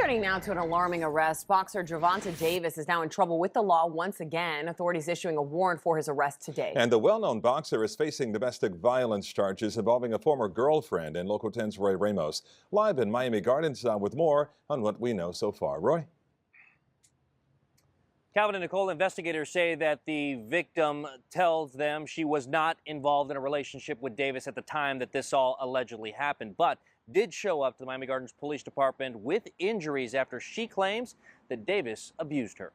Turning now to an alarming arrest. Boxer Gervonta Davis is now in trouble with the law once again. Authorities issuing a warrant for his arrest today. And the well-known boxer is facing domestic violence charges involving a former girlfriend. And Local 10's Roy Ramos live in Miami Gardens with more on what we know so far. Roy? Calvin and Nicole, investigators say that the victim tells them she was not involved in a relationship with Davis at the time that this all allegedly happened, but did show up to the Miami Gardens Police Department with injuries after she claims that Davis abused her.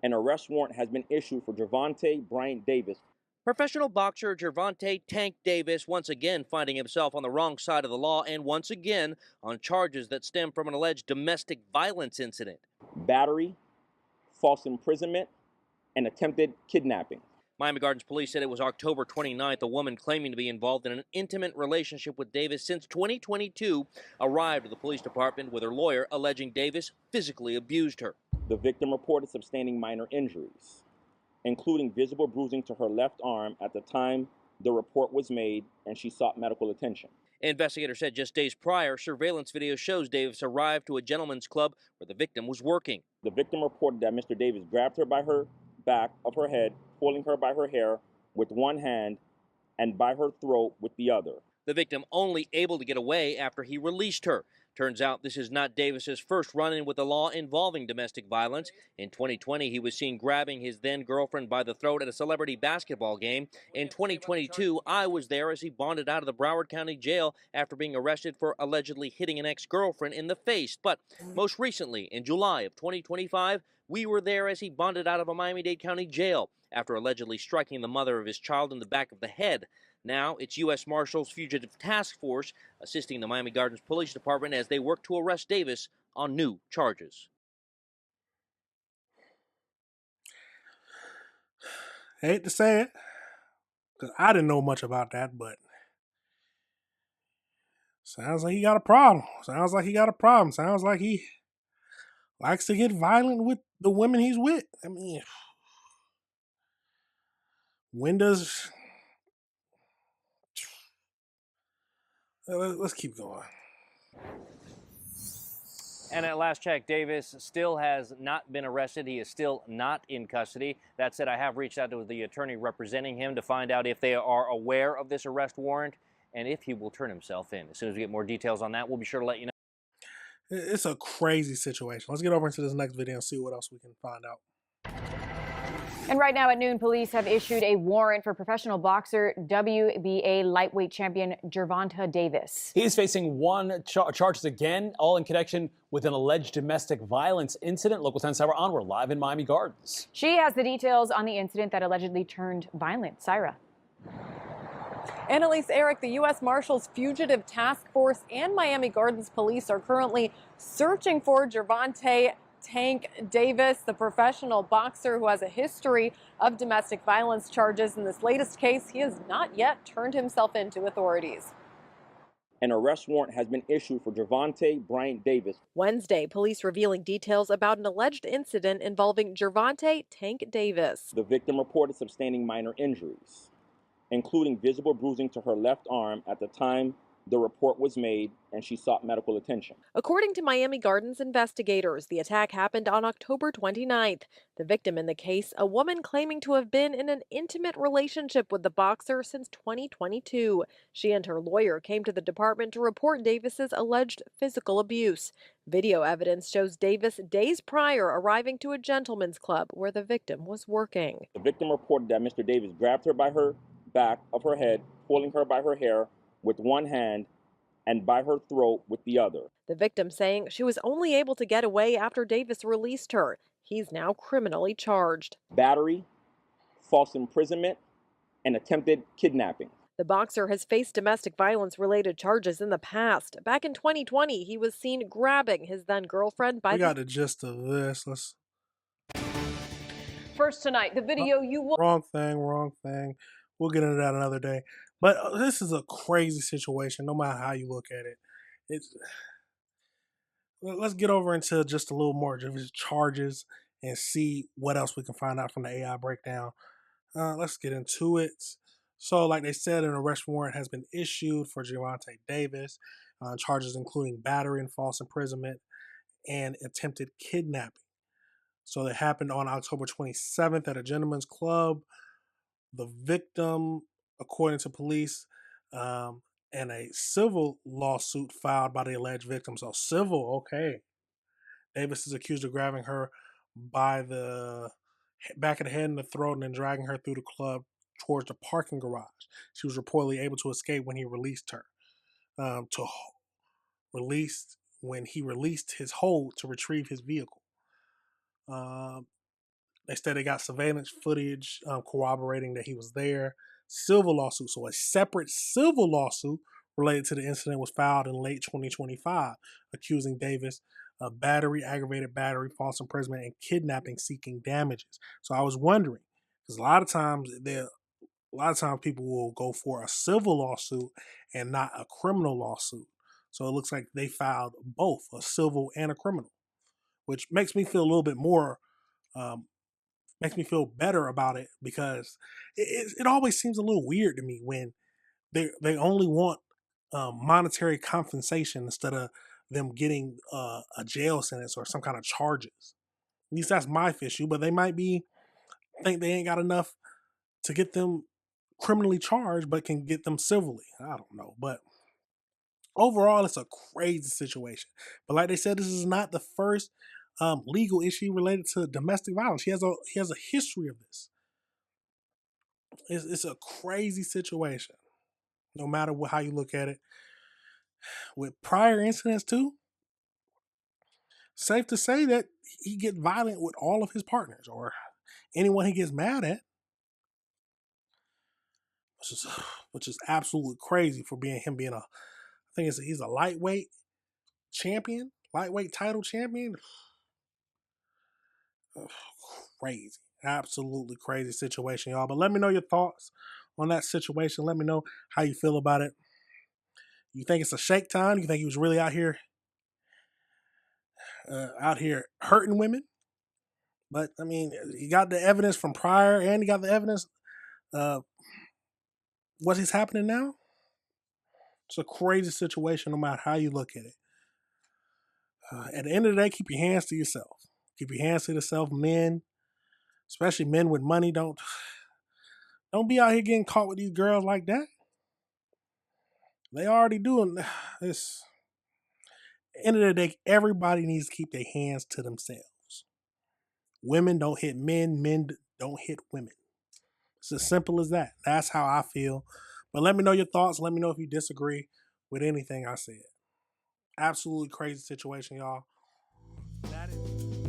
An arrest warrant has been issued for Gervonta Bryant Davis. Professional boxer Gervonta "Tank" Davis once again finding himself on the wrong side of the law and once again on charges that stem from an alleged domestic violence incident. Battery, false imprisonment, and attempted kidnapping. Miami Gardens police said it was October 29th. A woman claiming to be involved in an intimate relationship with Davis since 2022 arrived at the police department with her lawyer alleging Davis physically abused her. The victim reported sustaining minor injuries, including visible bruising to her left arm at the time the report was made, and she sought medical attention. Investigators said just days prior, surveillance video shows Davis arrived to a gentleman's club where the victim was working. The victim reported that Mr. Davis grabbed her by her back of her head, pulling her by her hair with one hand and by her throat with the other. The victim only able to get away after he released her. Turns out this is not Davis's first run-in with the law involving domestic violence. In 2020, he was seen grabbing his then-girlfriend by the throat at a celebrity basketball game. In 2022, I was there as he bonded out of the Broward County Jail after being arrested for allegedly hitting an ex-girlfriend in the face. But most recently, in July of 2025, we were there as he bonded out of a Miami-Dade County jail after allegedly striking the mother of his child in the back of the head. Now, it's U.S. Marshals Fugitive Task Force assisting the Miami Gardens Police Department as they work to arrest Davis on new charges. I hate to say it, because I didn't know much about that, but sounds like he got a problem. Sounds like he likes to get violent with the women he's with. I mean, when does... Let's keep going. And at last check, Davis still has not been arrested. He is still not in custody. That said, I have reached out to the attorney representing him to find out if they are aware of this arrest warrant and if he will turn himself in. As soon as we get more details on that, we'll be sure to let you know. It's a crazy situation. Let's get over into this next video and see what else we can find out. And right now at noon, police have issued a warrant for professional boxer WBA lightweight champion Gervonta Davis. He is facing charges again, all in connection with an alleged domestic violence incident. Local 10 Syra on. We're live in Miami Gardens. She has the details on the incident that allegedly turned violent. Syra. Annalise, Eric, the U.S. Marshals Fugitive Task Force and Miami Gardens Police are currently searching for Gervonta "Tank" Davis, the professional boxer who has a history of domestic violence charges. In this latest case, he has not yet turned himself in to authorities. An arrest warrant has been issued for Gervonta Bryant Davis. Wednesday, police revealing details about an alleged incident involving Gervonta "Tank" Davis. The victim reported sustaining minor injuries, including visible bruising to her left arm at the time the report was made, and she sought medical attention. According to Miami Gardens investigators, the attack happened on October 29th. The victim in the case, a woman claiming to have been in an intimate relationship with the boxer since 2022. She and her lawyer came to the department to report Davis's alleged physical abuse. Video evidence shows Davis days prior arriving to a gentleman's club where the victim was working. The victim reported that Mr. Davis grabbed her by her back of her head, pulling her by her hair with one hand and by her throat with the other. The victim saying she was only able to get away after Davis released her. He's now criminally charged. Battery, false imprisonment, and attempted kidnapping. The boxer has faced domestic violence-related charges in the past. Back in 2020, he was seen grabbing his then-girlfriend by We got the gist of this. Let's... First tonight, the video you will... Wrong thing. We'll get into that another day. But this is a crazy situation, no matter how you look at it. Let's get over into just a little more of his charges and see what else we can find out from the AI breakdown. Let's get into it. So, like they said, an arrest warrant has been issued for Gervonta Davis. Charges including battery and false imprisonment. and attempted kidnapping. So that happened on October 27th at a gentleman's club. The victim, according to police, and a civil lawsuit filed by the alleged victim. So civil, okay. Davis is accused of grabbing her by the back of the head and the throat and then dragging her through the club towards the parking garage. She was reportedly able to escape when he released her. When he released his hold to retrieve his vehicle. They said they got surveillance footage corroborating that he was there. Civil lawsuit. So a separate civil lawsuit related to the incident was filed in late 2025, accusing Davis of battery, aggravated battery, false imprisonment, and kidnapping seeking damages. So I was wondering, because a lot of times people will go for a civil lawsuit and not a criminal lawsuit. So it looks like they filed both, a civil and a criminal, which makes me feel a little bit more makes me feel better about it, because it always seems a little weird to me when they only want monetary compensation instead of them getting a jail sentence or some kind of charges. At least that's my issue, but they might think they ain't got enough to get them criminally charged, but can get them civilly. I don't know, but overall, it's a crazy situation. But like they said, this is not the first legal issue related to domestic violence. He has a history of this. It's a crazy situation, no matter how you look at it. With prior incidents too, safe to say that he gets violent with all of his partners or anyone he gets mad at, which is absolutely crazy for him being I think he's a lightweight title champion. Crazy, absolutely crazy situation, y'all. But let me know your thoughts on that situation. Let me know how you feel about it. You think it's a shake time? You think he was really out here hurting women? But I mean, he got the evidence from prior, and he got the evidence. What is happening now? It's a crazy situation, no matter how you look at it. At the end of the day, keep your hands to yourself. Keep your hands to yourself, men, especially men with money. Don't be out here getting caught with these girls like that. They already doing this. End of the day, everybody needs to keep their hands to themselves. Women don't hit men, men don't hit women. It's as simple as that. That's how I feel. But let me know your thoughts. Let me know if you disagree with anything I said. Absolutely crazy situation, y'all. That is